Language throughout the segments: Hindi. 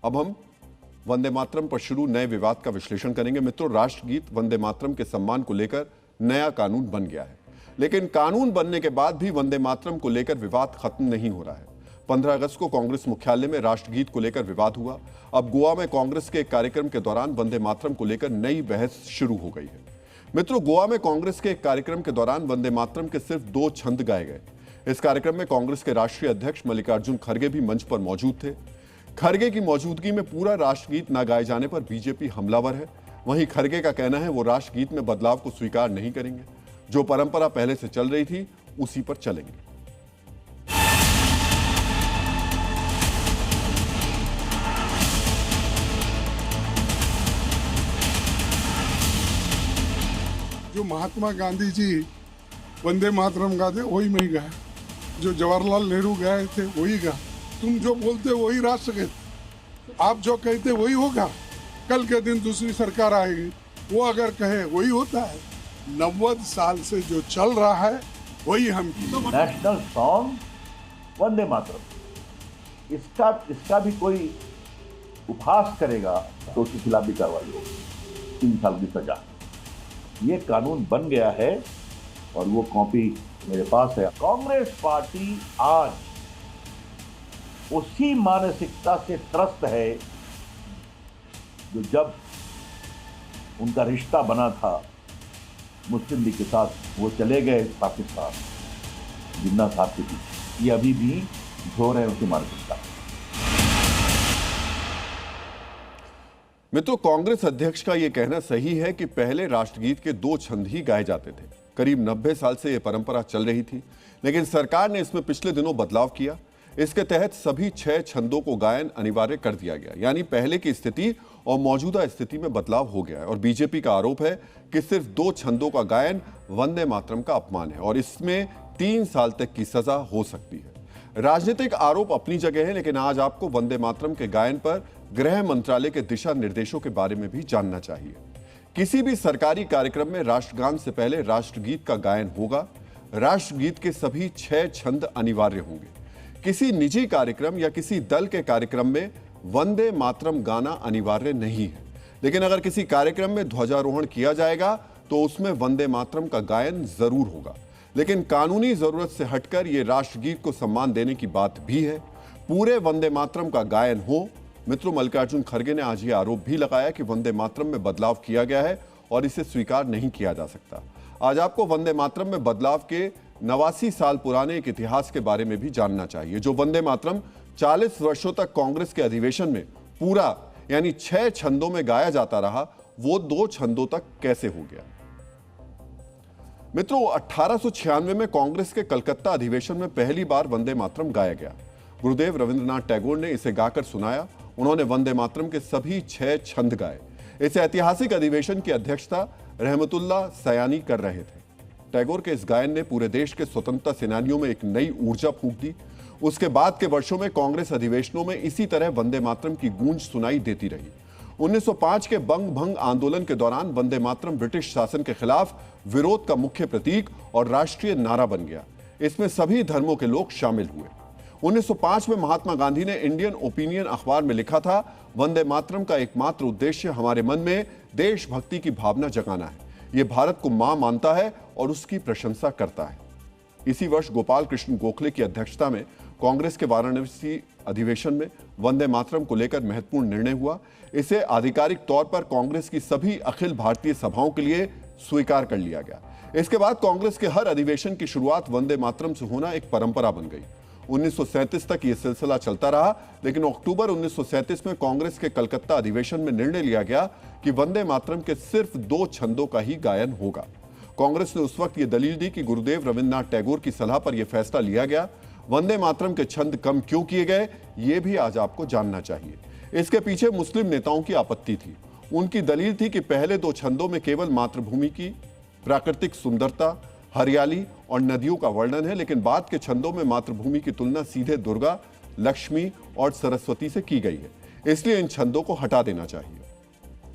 अब हम वंदे मातरम पर शुरू नए विवाद का विश्लेषण करेंगे। मित्रों, राष्ट्रगीत वंदे मातरम के सम्मान को लेकर नया कानून बन गया है, लेकिन कानून बनने के बाद भी वंदे मातरम को लेकर विवाद खत्म नहीं हो रहा है। 15 अगस्त को कांग्रेस मुख्यालय में राष्ट्रगीत को लेकर विवाद हुआ। अब गोवा में कांग्रेस के एक कार्यक्रम के दौरान वंदे मातरम को लेकर नई बहस शुरू हो गई है। मित्रों, गोवा में कांग्रेस के एक कार्यक्रम के दौरान वंदे मातरम के सिर्फ 2 छंद गाए गए। इस कार्यक्रम में कांग्रेस के राष्ट्रीय अध्यक्ष मल्लिकार्जुन खड़गे भी मंच पर मौजूद थे। खड़गे की मौजूदगी में पूरा राष्ट्रगीत न गाए जाने पर बीजेपी हमलावर है। वहीं खड़गे का कहना है वो राष्ट्रगीत में बदलाव को स्वीकार नहीं करेंगे, जो परंपरा पहले से चल रही थी उसी पर चलेंगे। जो महात्मा गांधी जी वंदे मातरम गाते वही मैं गाया, जो जवाहरलाल नेहरू गाए थे वही गा। तुम जो बोलते वही राष्ट्रगीत, आप जो कहते वही होगा। कल के दिन दूसरी सरकार आएगी, वो अगर कहे वही होता है। 90 साल से जो चल रहा है वही हम की। नेशनल सॉन्ग वंदे मातरम, इसका भी कोई उपहास करेगा तो उसके खिलाफ भी कार्रवाई होगी, 3 साल की सजा। ये कानून बन गया है और वो कॉपी मेरे पास है। कांग्रेस पार्टी आज उसी मानसिकता से त्रस्त है जो जब उनका रिश्ता बना था मुस्लिम लीग के साथ, वो चले गए पाकिस्तान जिन्ना साहब के पीछे। ये अभी भी झोर है उनकी मानसिकता। मित्रों, कांग्रेस अध्यक्ष का यह कहना सही है कि पहले राष्ट्रगीत के 2 छंद ही गाए जाते थे। करीब 90 साल से यह परंपरा चल रही थी, लेकिन सरकार ने इसमें पिछले दिनों बदलाव किया। इसके तहत सभी 6 छंदों को गायन अनिवार्य कर दिया गया, यानी पहले की स्थिति और मौजूदा स्थिति में बदलाव हो गया है। और बीजेपी का आरोप है कि सिर्फ 2 छंदों का गायन वंदे मातरम का अपमान है और इसमें 3 साल तक की सजा हो सकती है। राजनीतिक आरोप अपनी जगह है, लेकिन आज आपको वंदे मातरम के गायन पर गृह मंत्रालय के दिशा निर्देशों के बारे में भी जानना चाहिए। किसी भी सरकारी कार्यक्रम में राष्ट्रगान से पहले राष्ट्रगीत का गायन होगा। राष्ट्रगीत के सभी 6 छंद अनिवार्य होंगे। किसी निजी कार्यक्रम या किसी दल के कार्यक्रम में वंदे मातरम गाना अनिवार्य नहीं है, लेकिन अगर किसी कार्यक्रम में ध्वजारोहण किया जाएगा तो उसमें वंदे मातरम का गायन जरूर होगा। लेकिन कानूनी जरूरत से हटकर यह राष्ट्रगीत को सम्मान देने की बात भी है। पूरे वंदे मातरम का गायन हो। मित्रों, मल्लिकार्जुन खड़गे ने आज यह आरोप भी लगाया कि वंदे मातरम में बदलाव किया गया है और इसे स्वीकार नहीं किया जा सकता। आज आपको वंदे मातरम में बदलाव के 89 साल पुराने एक इतिहास के बारे में भी जानना चाहिए। जो वंदे मातरम 40 वर्षों तक कांग्रेस के अधिवेशन में पूरा यानी 6 छंदों में गाया जाता रहा, वो 2 छंदों तक कैसे हो गया। मित्रों, 1896 में कांग्रेस के कलकत्ता अधिवेशन में पहली बार वंदे मातरम गाया गया। गुरुदेव रविंद्रनाथ टैगोर ने इसे गाकर सुनाया। उन्होंने वंदे मातरम के सभी 6 छंद गाए। इस ऐतिहासिक अधिवेशन की अध्यक्षता रहमतुल्लाह सयानी कर रहे थे। टैगोर के इस गायन ने पूरे देश के स्वतंत्रता सेनानियों में एक नई ऊर्जा फूंक दी। उसके बाद के वर्षों में कांग्रेस अधिवेशनों में इसी तरह वंदे मातरम की गूंज सुनाई देती रही। 1905 के बंग भंग आंदोलन के दौरान वंदे मातरम ब्रिटिश शासन के खिलाफ विरोध का मुख्य प्रतीक और राष्ट्रीय नारा बन गया। इसमें सभी धर्मों के लोग शामिल हुए। 1905 में महात्मा गांधी ने इंडियन ओपिनियन अखबार में लिखा था, वंदे मातरम का एकमात्र उद्देश्य हमारे मन में देशभक्ति की भावना जगाना है। यह भारत को मां मानता है और उसकी प्रशंसा करता है। इसी वर्ष गोपाल कृष्ण गोखले की अध्यक्षता में कांग्रेस के वाराणसी अधिवेशन में वंदे मातरम को लेकर महत्वपूर्ण निर्णय हुआ। इसे आधिकारिक तौर पर कांग्रेस की सभी अखिल भारतीय सभाओं के लिए स्वीकार कर लिया गया। इसके बाद कांग्रेस के हर अधिवेशन की शुरुआत वंदे मातरम से होना एक परंपरा बन गई। 1937 तक यह सिलसिला चलता रहा, लेकिन अक्टूबर 1937 में कांग्रेस के कलकत्ता अधिवेशन में निर्णय लिया गया कि वंदे मातरम के सिर्फ 2 छंदों का ही गायन होगा। कांग्रेस ने उस वक्त यह दलील दी कि गुरुदेव रविंद्रनाथ टैगोर की सलाह पर यह फैसला लिया गया। वंदे मातरम के छंद कम क्यों किए गए, यह भी आज आपको जानना चाहिए। इसके पीछे मुस्लिम नेताओं की आपत्ति थी। उनकी दलील थी कि पहले 2 छंदों में केवल मातृभूमि की प्राकृतिक सुंदरता, हरियाली और नदियों का वर्णन है, लेकिन बाद के छंदों में मातृभूमि की तुलना सीधे दुर्गा, लक्ष्मी और सरस्वती से की गई है। इसलिए इन छंदों को हटा देना चाहिए।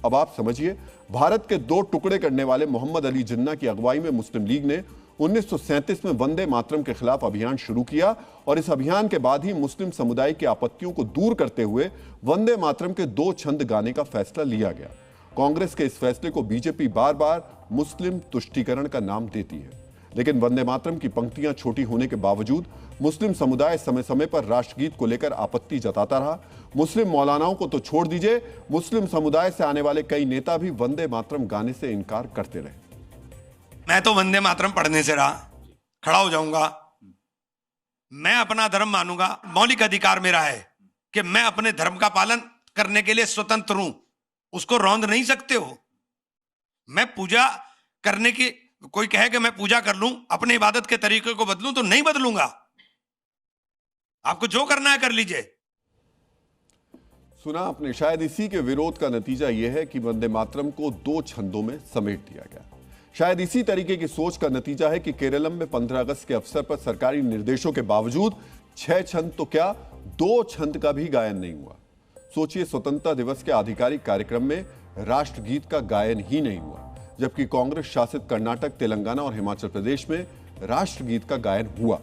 अब आप समझिए, भारत के 2 टुकड़े करने वाले मोहम्मद अली जिन्ना की अगुवाई में मुस्लिम लीग ने 1937 में वंदे मातरम के खिलाफ अभियान शुरू किया और इस अभियान के बाद ही मुस्लिम समुदाय की आपत्तियों को दूर करते हुए वंदे मातरम के 2 छंद गाने का फैसला लिया गया। कांग्रेस के इस फैसले को बीजेपी बार बार मुस्लिम तुष्टीकरण का नाम देती है, लेकिन वंदे मातरम की पंक्तियां छोटी होने के बावजूद मुस्लिम समुदाय समय समय पर राष्ट्रगीत को लेकर आपत्ति जताता रहा। मुस्लिम मौलानाओं को तो छोड़ दीजिए, मुस्लिम समुदाय से आने वाले कई नेता भी वंदे मातरम गाने से इनकार करते रहे। मैं तो वंदे मातरम पढ़ने से रहा, खड़ा हो जाऊंगा। मैं अपना धर्म मानूंगा, मौलिक अधिकार मेरा है कि मैं अपने धर्म का पालन करने के लिए स्वतंत्र हूं, उसको रौंद नहीं सकते हो। मैं पूजा करने की, कोई कहे कि मैं पूजा कर लूं, अपने इबादत के तरीके को बदलूं, तो नहीं बदलूंगा। आपको जो करना है कर लीजिए। सुना आपने, शायद इसी के विरोध का नतीजा यह है कि वंदे मातरम को 2 छंदों में समेट दिया गया। शायद इसी तरीके की सोच का नतीजा है कि केरलम में 15 अगस्त के अवसर पर सरकारी निर्देशों के बावजूद 6 छंद तो क्या 2 छंद का भी गायन नहीं हुआ। सोचिए, स्वतंत्रता दिवस के आधिकारिक कार्यक्रम में राष्ट्रगीत का गायन ही नहीं हुआ, जबकि कांग्रेस शासित कर्नाटक, तेलंगाना और हिमाचल प्रदेश में राष्ट्रगीत का गायन हुआ।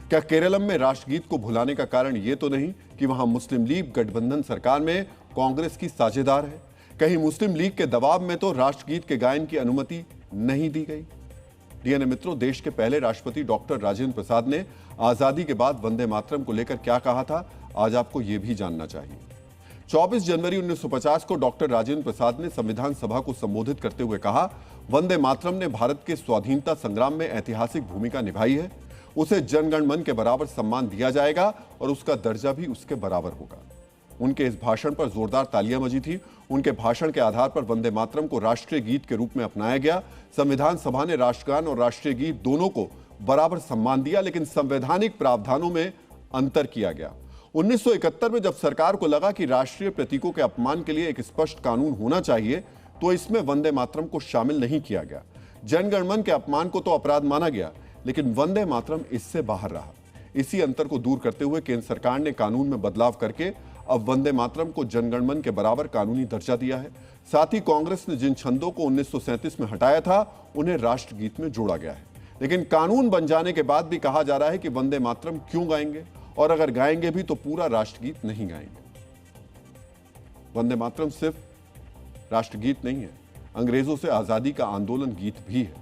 क्या केरलम में राष्ट्रगीत को भुलाने का कारण यह तो नहीं कि वहां मुस्लिम लीग गठबंधन सरकार में कांग्रेस की साझेदार है? कहीं मुस्लिम लीग के दबाव में तो राष्ट्रगीत के गायन की अनुमति नहीं दी गई? डीएनए मित्रों, देश के पहले राष्ट्रपति डॉक्टर राजेंद्र प्रसाद ने आजादी के बाद वंदे मातरम को लेकर क्या कहा था, आज आपको यह भी जानना चाहिए। 24 जनवरी 1950 को डॉक्टर राजेंद्र प्रसाद ने संविधान सभा को संबोधित करते हुए कहा, वंदे मातरम ने भारत के स्वाधीनता संग्राम में ऐतिहासिक भूमिका निभाई है, उसे जनगण मन के बराबर सम्मान दिया जाएगा और उसका दर्जा भी उसके बराबर होगा। उनके इस भाषण पर जोरदार तालियां बजी थी। उनके भाषण के आधार पर वंदे मातरम को राष्ट्रीय गीत के रूप में अपनाया गया। संविधान सभा ने राष्ट्रगान और राष्ट्रीय गीत दोनों को बराबर सम्मान दिया, लेकिन संवैधानिक प्रावधानों में अंतर किया गया। 1971 में जब सरकार को लगा कि राष्ट्रीय प्रतीकों के अपमान के लिए एक स्पष्ट कानून होना चाहिए, तो इसमें वंदे मातरम को शामिल नहीं किया गया। जनगण मन के अपमान को तो अपराध माना गया, लेकिन वंदे मातरम इससे बाहर रहा। इसी अंतर को दूर करते हुए केंद्र सरकार ने कानून में बदलाव करके अब वंदे मातरम को जनगण मन के बराबर कानूनी दर्जा दिया है। साथ ही कांग्रेस ने जिन छंदों को 1937 में हटाया था, उन्हें राष्ट्रगीत में जोड़ा गया है। लेकिन कानून बन जाने के बाद भी कहा जा रहा है कि वंदे मातरम क्यों गाएंगे, और अगर गाएंगे भी तो पूरा राष्ट्रगीत नहीं गाएंगे। वंदे मातरम सिर्फ राष्ट्रगीत नहीं है, अंग्रेजों से आजादी का आंदोलन गीत भी है।